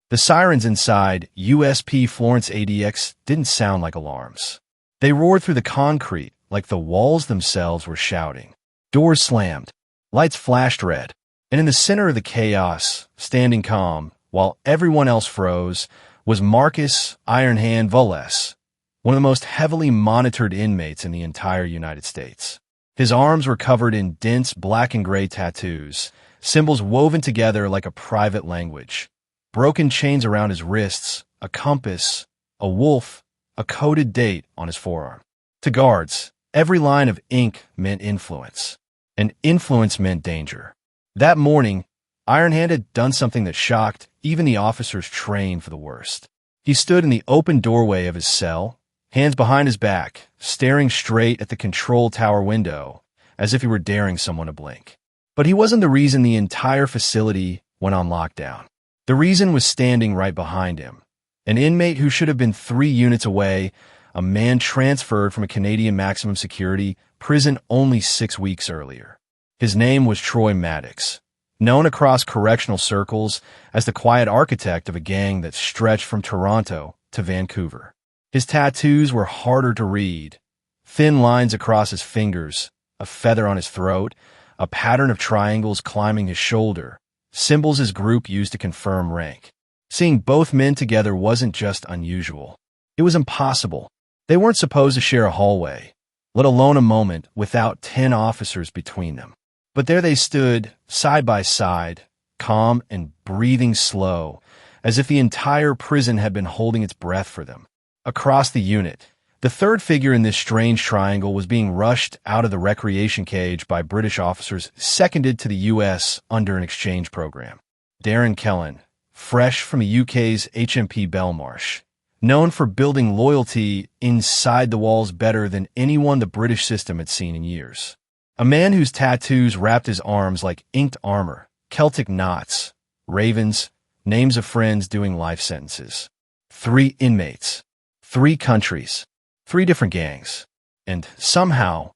The sirens inside USP Florence ADX didn't sound like alarms. They roared through the concrete like the walls themselves were shouting. Doors slammed. Lights flashed red. And in the center of the chaos, standing calm, while everyone else froze, was Marcus Iron Hand Velez, one of the most heavily monitored inmates in the entire United States. His arms were covered in dense black and gray tattoos, symbols woven together like a private language. Broken chains around his wrists, a compass, a wolf, a coded date on his forearm. To guards, every line of ink meant influence, and influence meant danger. That morning, Iron Hand had done something that shocked even the officers trained for the worst. He stood in the open doorway of his cell, hands behind his back, staring straight at the control tower window, as if he were daring someone to blink. But he wasn't the reason the entire facility went on lockdown. The reason was standing right behind him. An inmate who should have been 3 units away, a man transferred from a Canadian maximum security prison only 6 weeks earlier. His name was Troy Maddox, known across correctional circles as the quiet architect of a gang that stretched from Toronto to Vancouver. His tattoos were harder to read. Thin lines across his fingers, a feather on his throat, a pattern of triangles climbing his shoulder, symbols his group used to confirm rank. Seeing both men together wasn't just unusual. It was impossible. They weren't supposed to share a hallway, let alone a moment without 10 officers between them. But there they stood, side by side, calm and breathing slow, as if the entire prison had been holding its breath for them. Across the unit, the third figure in this strange triangle was being rushed out of the recreation cage by British officers seconded to the U.S. under an exchange program. Darren Kellen, fresh from the UK's HMP Belmarsh, known for building loyalty inside the walls better than anyone the British system had seen in years. A man whose tattoos wrapped his arms like inked armor, Celtic knots, ravens, names of friends doing life sentences. 3 inmates, 3 countries, 3 different gangs. And somehow,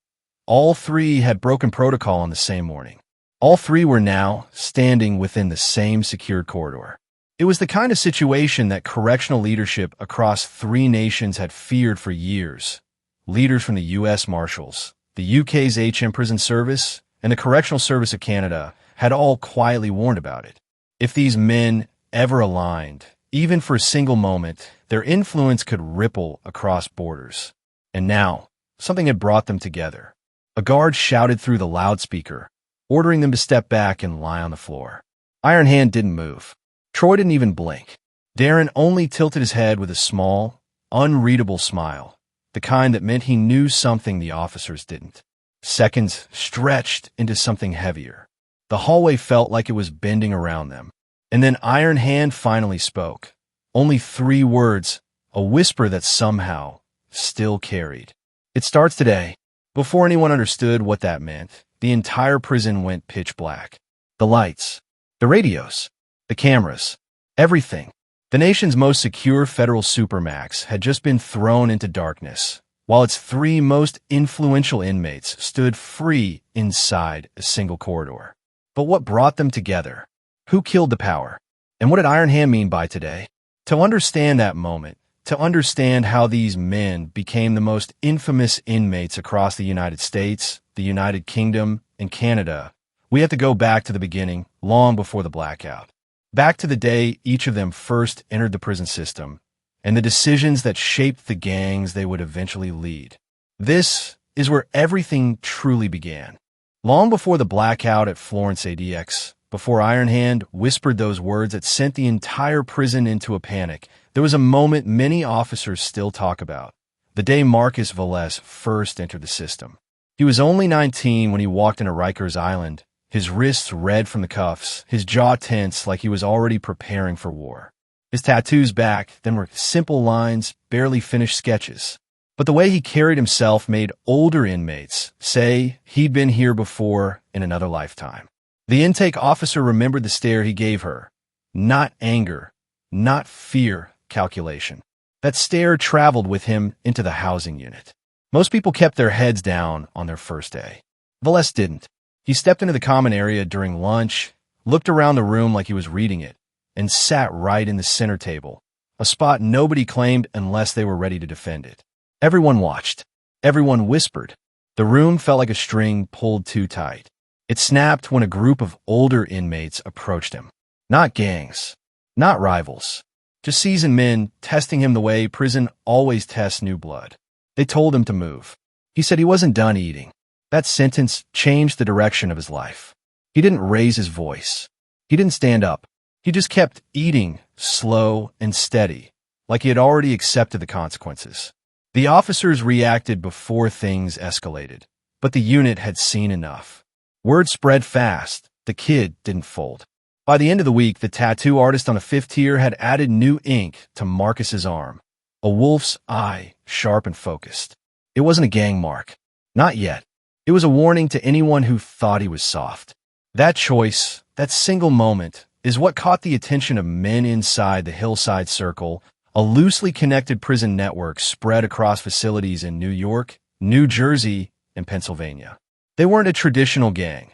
all 3 had broken protocol on the same morning. All 3 were now standing within the same secured corridor. It was the kind of situation that correctional leadership across 3 nations had feared for years. Leaders from the U.S. Marshals, the UK's HM Prison Service, and the Correctional Service of Canada had all quietly warned about it. If these men ever aligned, even for a single moment, their influence could ripple across borders. And now, something had brought them together. A guard shouted through the loudspeaker, ordering them to step back and lie on the floor. Iron Hand didn't move. Troy didn't even blink. Darren only tilted his head with a small, unreadable smile, the kind that meant he knew something the officers didn't. Seconds stretched into something heavier. The hallway felt like it was bending around them. And then Iron Hand finally spoke. Only 3 words, a whisper that somehow still carried. It starts today. Before anyone understood what that meant, the entire prison went pitch black. The lights, the radios, the cameras, everything. The nation's most secure federal supermax had just been thrown into darkness, while its 3 most influential inmates stood free inside a single corridor. But what brought them together? Who killed the power? And what did Iron Hand mean by today? To understand that moment, to understand how these men became the most infamous inmates across the United States, the United Kingdom, and Canada, we have to go back to the beginning, long before the blackout. Back to the day each of them first entered the prison system, and the decisions that shaped the gangs they would eventually lead. This is where everything truly began. Long before the blackout at Florence ADX, before Iron Hand whispered those words that sent the entire prison into a panic, there was a moment many officers still talk about. The day Marcus Velez first entered the system. He was only 19 when he walked into Rikers Island, his wrists red from the cuffs, his jaw tense like he was already preparing for war. His tattoos back then were simple lines, barely finished sketches. But the way he carried himself made older inmates say he'd been here before in another lifetime. The intake officer remembered the stare he gave her. Not anger, not fear, calculation. That stare traveled with him into the housing unit. Most people kept their heads down on their first day. Velez didn't. He stepped into the common area during lunch, looked around the room like he was reading it, and sat right in the center table, a spot nobody claimed unless they were ready to defend it. Everyone watched. Everyone whispered. The room felt like a string pulled too tight. It snapped when a group of older inmates approached him. Not gangs, not rivals, just seasoned men testing him the way prison always tests new blood. They told him to move. He said he wasn't done eating. That sentence changed the direction of his life. He didn't raise his voice. He didn't stand up. He just kept eating, slow and steady, like he had already accepted the consequences. The officers reacted before things escalated, but the unit had seen enough. Word spread fast. The kid didn't fold. By the end of the week, the tattoo artist on the 5th tier had added new ink to Marcus's arm. A wolf's eye, sharp and focused. It wasn't a gang mark. Not yet. It was a warning to anyone who thought he was soft. That choice, that single moment, is what caught the attention of men inside the Hillside Circle, a loosely connected prison network spread across facilities in New York, New Jersey, and Pennsylvania. They weren't a traditional gang,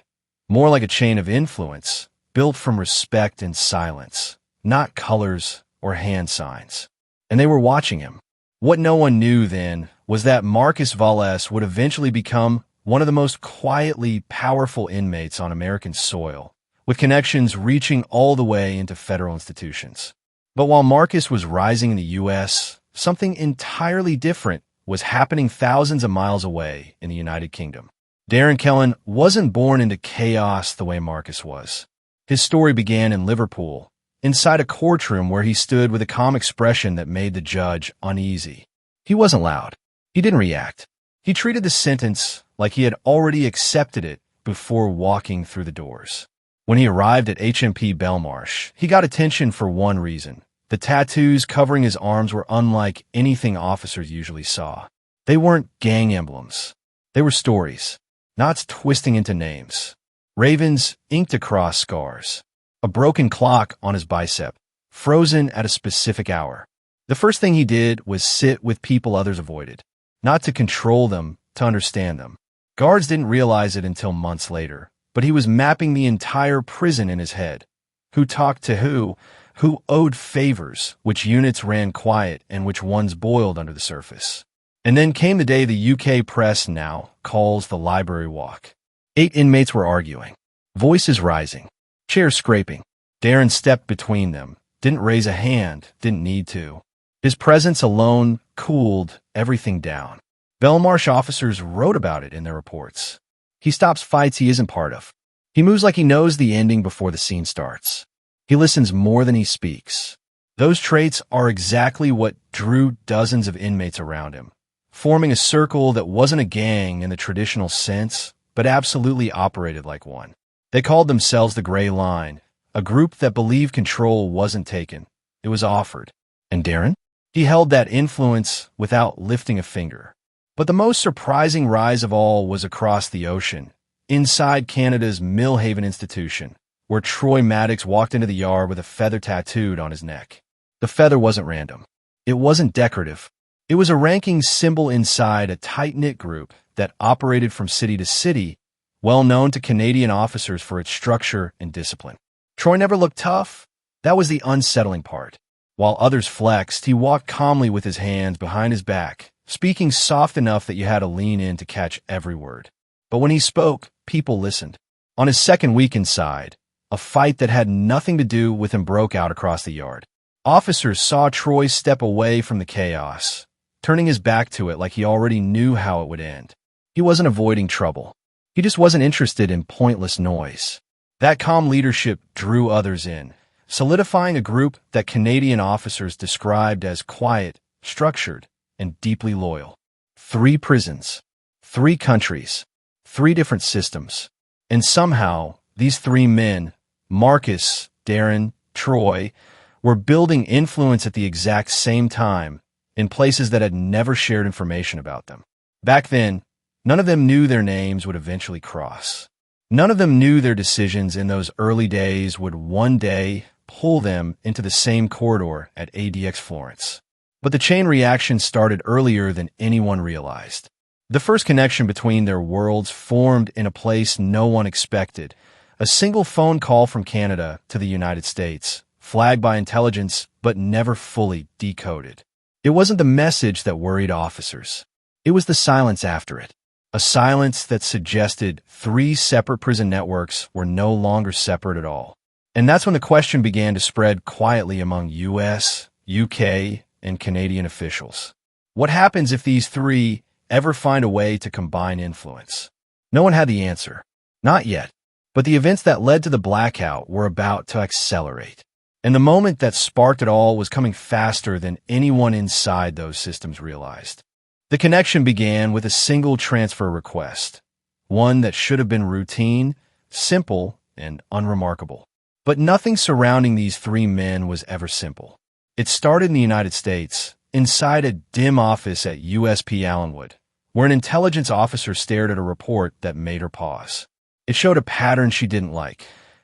more like a chain of influence, built from respect and silence, not colors or hand signs. And they were watching him. What no one knew then was that Marcus Valles would eventually become one of the most quietly powerful inmates on American soil, with connections reaching all the way into federal institutions. But while Marcus was rising in the U.S., something entirely different was happening thousands of miles away in the United Kingdom. Darren Kellen wasn't born into chaos the way Marcus was. His story began in Liverpool, inside a courtroom where he stood with a calm expression that made the judge uneasy. He wasn't loud. He didn't react. He treated the sentence like he had already accepted it before walking through the doors. When he arrived at HMP Belmarsh, he got attention for one reason. The tattoos covering his arms were unlike anything officers usually saw. They weren't gang emblems. They were stories, knots twisting into names. Ravens inked across scars. A broken clock on his bicep, frozen at a specific hour. The first thing he did was sit with people others avoided. Not to control them, to understand them. Guards didn't realize it until months later, but he was mapping the entire prison in his head. Who talked to who owed favors, which units ran quiet, and which ones boiled under the surface. And then came the day the UK press now calls the library walk. 8 inmates were arguing, voices rising, chairs scraping. Darren stepped between them, didn't raise a hand, didn't need to. His presence alone cooled everything down. Belmarsh officers wrote about it in their reports. He stops fights he isn't part of. He moves like he knows the ending before the scene starts. He listens more than he speaks. Those traits are exactly what drew dozens of inmates around him, forming a circle that wasn't a gang in the traditional sense, but absolutely operated like one. They called themselves the Gray Line, a group that believed control wasn't taken. It was offered. And Darren? He held that influence without lifting a finger. But the most surprising rise of all was across the ocean, inside Canada's Millhaven institution, where Troy Maddox walked into the yard with a feather tattooed on his neck. The feather wasn't random. It wasn't decorative. It was a ranking symbol inside a tight-knit group that operated from city to city, well known to Canadian officers for its structure and discipline. Troy never looked tough. That was the unsettling part. While others flexed, he walked calmly with his hands behind his back, speaking soft enough that you had to lean in to catch every word. But when he spoke, people listened. On his second week inside, a fight that had nothing to do with him broke out across the yard. Officers saw Troy step away from the chaos, turning his back to it like he already knew how it would end. He wasn't avoiding trouble. He just wasn't interested in pointless noise. That calm leadership drew others in, solidifying a group that Canadian officers described as quiet, structured, and deeply loyal. 3 prisons, 3 countries, 3 different systems. And somehow, these 3 men, Marcus, Darren, Troy, were building influence at the exact same time in places that had never shared information about them. Back then, none of them knew their names would eventually cross. None of them knew their decisions in those early days would one day pull them into the same corridor at ADX Florence. But the chain reaction started earlier than anyone realized. The first connection between their worlds formed in a place no one expected. A single phone call from Canada to the United States, flagged by intelligence but never fully decoded. It wasn't the message that worried officers. It was the silence after it. A silence that suggested 3 separate prison networks were no longer separate at all. And that's when the question began to spread quietly among US, UK, and Canadian officials. What happens if these 3 ever find a way to combine influence? No one had the answer. Not yet. But the events that led to the blackout were about to accelerate. And the moment that sparked it all was coming faster than anyone inside those systems realized. The connection began with a single transfer request, one that should have been routine, simple, and unremarkable. But nothing surrounding these 3 men was ever simple. It started in the United States, inside a dim office at USP Allenwood, where an intelligence officer stared at a report that made her pause. It showed a pattern she didn't like.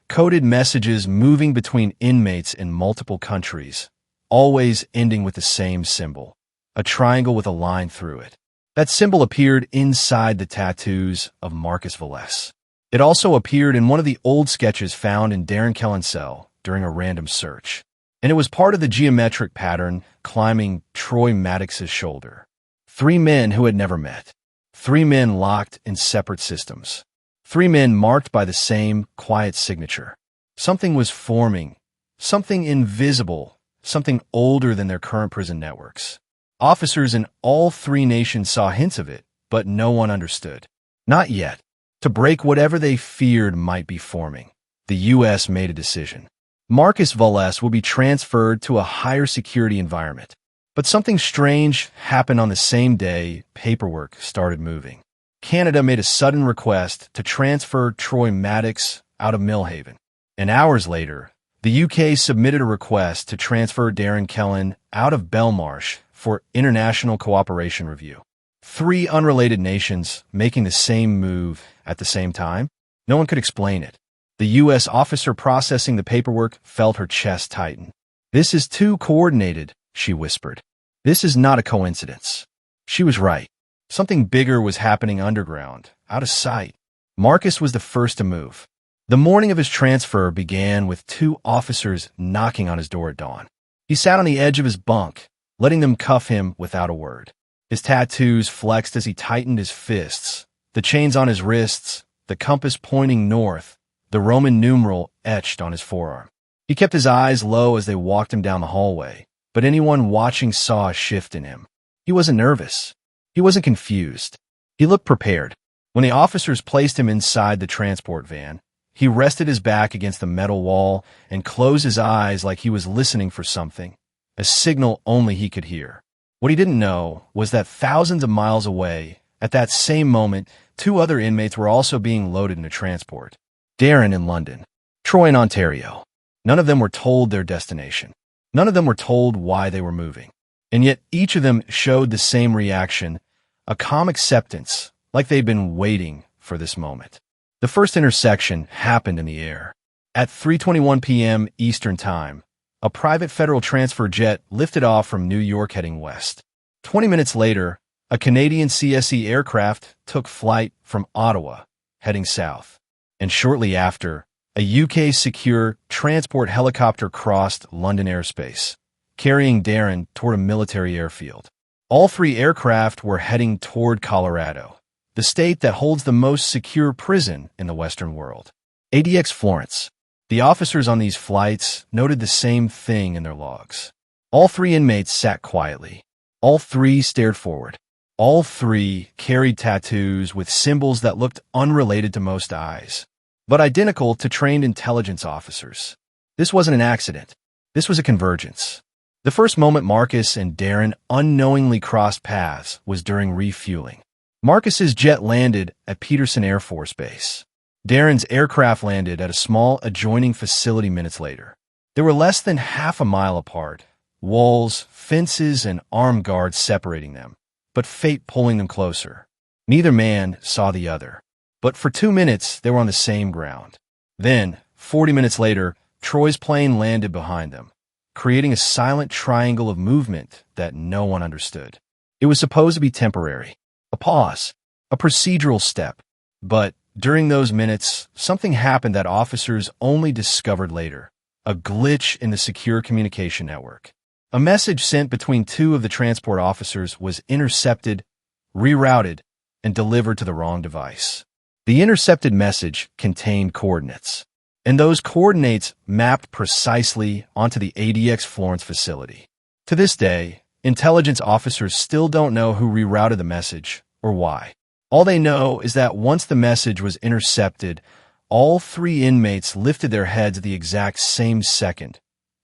Coded messages moving between inmates in multiple countries, always ending with the same symbol, a triangle with a line through it. That symbol appeared inside the tattoos of Marcus Velez. It also appeared in one of the old sketches found in Darren Kellen's cell during a random search. And it was part of the geometric pattern climbing Troy Maddox's shoulder. 3 men who had never met. 3 men locked in separate systems. 3 men marked by the same quiet signature. Something was forming. Something invisible. Something older than their current prison networks. Officers in all 3 nations saw hints of it, but no one understood. Not yet. To break whatever they feared might be forming, the U.S. made a decision. Marcus Velez will be transferred to a higher security environment. But something strange happened on the same day paperwork started moving. Canada made a sudden request to transfer Troy Maddox out of Millhaven. And hours later, the UK submitted a request to transfer Darren Kellen out of Belmarsh for international cooperation review. 3 unrelated nations making the same move at the same time? No one could explain it. The U.S. officer processing the paperwork felt her chest tighten. "This is too coordinated," she whispered. "This is not a coincidence." She was right. Something bigger was happening underground, out of sight. Marcus was the first to move. The morning of his transfer began with 2 officers knocking on his door at dawn. He sat on the edge of his bunk, letting them cuff him without a word. His tattoos flexed as he tightened his fists, the chains on his wrists, the compass pointing north, the Roman numeral etched on his forearm. He kept his eyes low as they walked him down the hallway, but anyone watching saw a shift in him. He wasn't nervous. He wasn't confused. He looked prepared. When the officers placed him inside the transport van, he rested his back against the metal wall and closed his eyes like he was listening for something, a signal only he could hear. What he didn't know was that thousands of miles away, at that same moment, 2 other inmates were also being loaded into transport. Darren in London, Troy in Ontario. None of them were told their destination. None of them were told why they were moving. And yet each of them showed the same reaction, a calm acceptance, like they'd been waiting for this moment. The first intersection happened in the air. At 3:21 p.m. Eastern Time, a private federal transfer jet lifted off from New York heading west. 20 minutes later, a Canadian CSE aircraft took flight from Ottawa, heading south. And shortly after, a UK secure transport helicopter crossed London airspace, carrying Darren toward a military airfield. All 3 aircraft were heading toward Colorado, the state that holds the most secure prison in the Western world. ADX Florence. The officers on these flights noted the same thing in their logs. All 3 inmates sat quietly. All 3 stared forward. All 3 carried tattoos with symbols that looked unrelated to most eyes, but identical to trained intelligence officers. This wasn't an accident. This was a convergence. The first moment Marcus and Darren unknowingly crossed paths was during refueling. Marcus's jet landed at Peterson Air Force Base. Darren's aircraft landed at a small adjoining facility minutes later. They were less than half a mile apart, walls, fences, and armed guards separating them, but fate pulling them closer. Neither man saw the other, but for 2 minutes they were on the same ground. Then, 40 minutes later, Troy's plane landed behind them, creating a silent triangle of movement that no one understood. It was supposed to be temporary, a pause, a procedural step, but during those minutes, something happened that officers only discovered later. a glitch in the secure communication network. A message sent between two of the transport officers was intercepted, rerouted, and delivered to the wrong device. The intercepted message contained coordinates, and those coordinates mapped precisely onto the ADX Florence facility. To this day, intelligence officers still don't know who rerouted the message or why. All they know is that once the message was intercepted, all three inmates lifted their heads at the exact same second,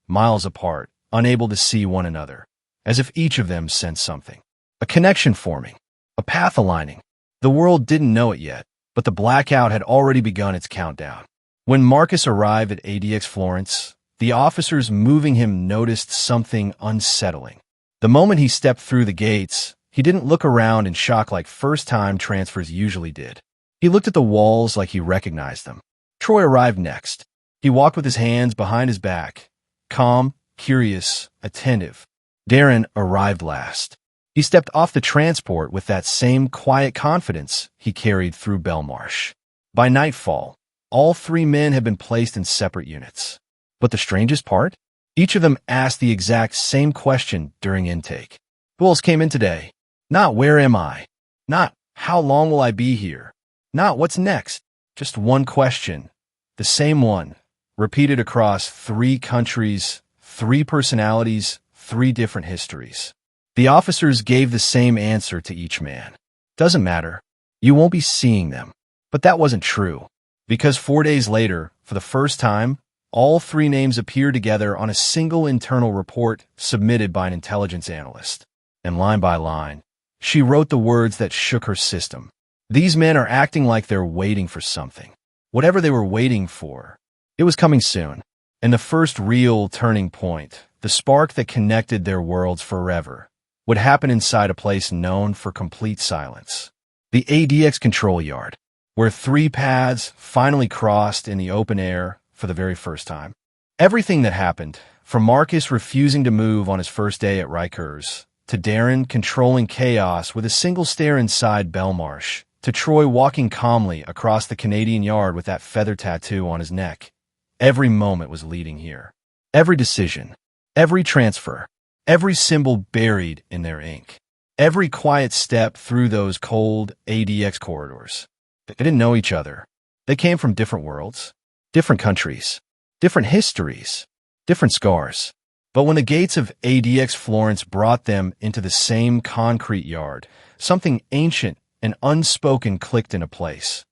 miles apart, unable to see one another, as if each of them sensed something. A connection forming, a path aligning. The world didn't know it yet, but the blackout had already begun its countdown. When Marcus arrived at ADX Florence, the officers moving him noticed something unsettling. The moment he stepped through the gates, he didn't look around in shock like first-time transfers usually did. He looked at the walls like he recognized them. Troy arrived next. He walked with his hands behind his back, calm, curious, attentive. Darren arrived last. He stepped off the transport with that same quiet confidence he carried through Belmarsh. By nightfall, all three men had been placed in separate units. But the strangest part? Each of them asked the exact same question during intake. Who else came in today? Not where am I? Not how long will I be here? Not what's next? Just one question. The same one, repeated across 3 countries, 3 personalities, 3 different histories. The officers gave the same answer to each man. Doesn't matter. You won't be seeing them. But that wasn't true. Because 4 days later, for the first time, all 3 names appeared together on a single internal report submitted by an intelligence analyst. And line by line, she wrote the words that shook her system. These men are acting like they're waiting for something. Whatever they were waiting for, it was coming soon. And the first real turning point, the spark that connected their worlds forever, would happen inside a place known for complete silence. The ADX control yard, where 3 paths finally crossed in the open air for the very first time. Everything that happened, from Marcus refusing to move on his first day at Rikers, to Darren controlling chaos with a single stare inside Belmarsh, to Troy walking calmly across the Canadian yard with that feather tattoo on his neck. Every moment was leading here. Every decision, every transfer, every symbol buried in their ink. Every quiet step through those cold ADX corridors. They didn't know each other. They came from different worlds, different countries, different histories, different scars. But when the gates of ADX Florence brought them into the same concrete yard, something ancient and unspoken clicked into place,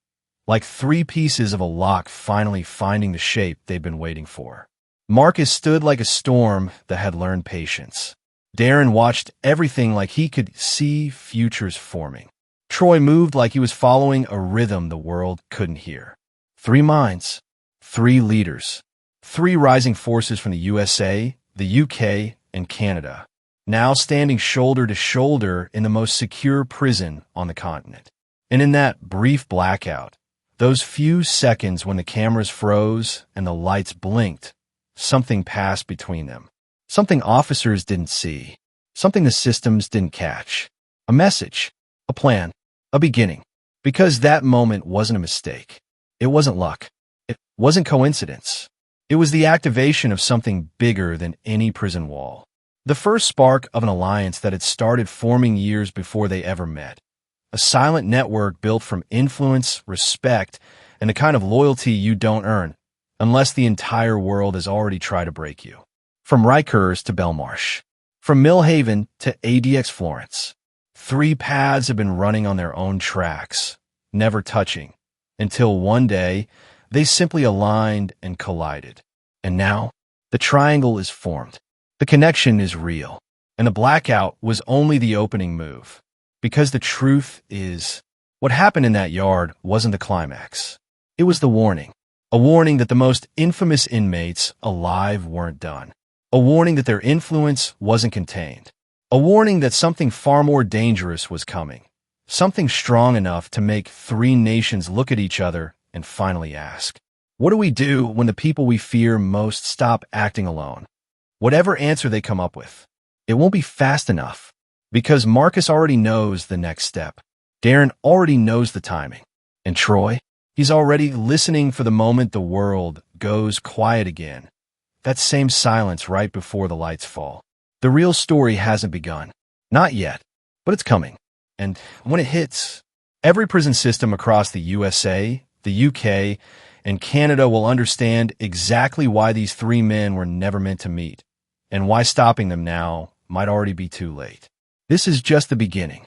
like 3 pieces of a lock finally finding the shape they'd been waiting for. Marcus stood like a storm that had learned patience. Darren watched everything like he could see futures forming. Troy moved like he was following a rhythm the world couldn't hear. 3 minds, 3 leaders, 3 rising forces from the USA, the UK, and Canada, now standing shoulder to shoulder in the most secure prison on the continent. And in that brief blackout, those few seconds when the cameras froze and the lights blinked, something passed between them. Something officers didn't see. Something the systems didn't catch. A message. A plan. A beginning. Because that moment wasn't a mistake. It wasn't luck. It wasn't coincidence. It was the activation of something bigger than any prison wall. The first spark of an alliance that had started forming years before they ever met. A silent network built from influence, respect, and the kind of loyalty you don't earn unless the entire world has already tried to break you. From Rikers to Belmarsh. From Millhaven to ADX Florence. 3 paths have been running on their own tracks, never touching, until one day they simply aligned and collided. And now, the triangle is formed. The connection is real. And the blackout was only the opening move. Because the truth is, what happened in that yard wasn't the climax. It was the warning. A warning that the most infamous inmates alive weren't done. A warning that their influence wasn't contained. A warning that something far more dangerous was coming. Something strong enough to make 3 nations look at each other and finally ask, what do we do when the people we fear most stop acting alone? Whatever answer they come up with, it won't be fast enough. Because Marcus already knows the next step. Darren already knows the timing. And Troy, he's already listening for the moment the world goes quiet again. That same silence right before the lights fall. The real story hasn't begun. Not yet, but it's coming. And when it hits, every prison system across the USA, the UK, and Canada will understand exactly why these three men were never meant to meet, and why stopping them now might already be too late. This is just the beginning.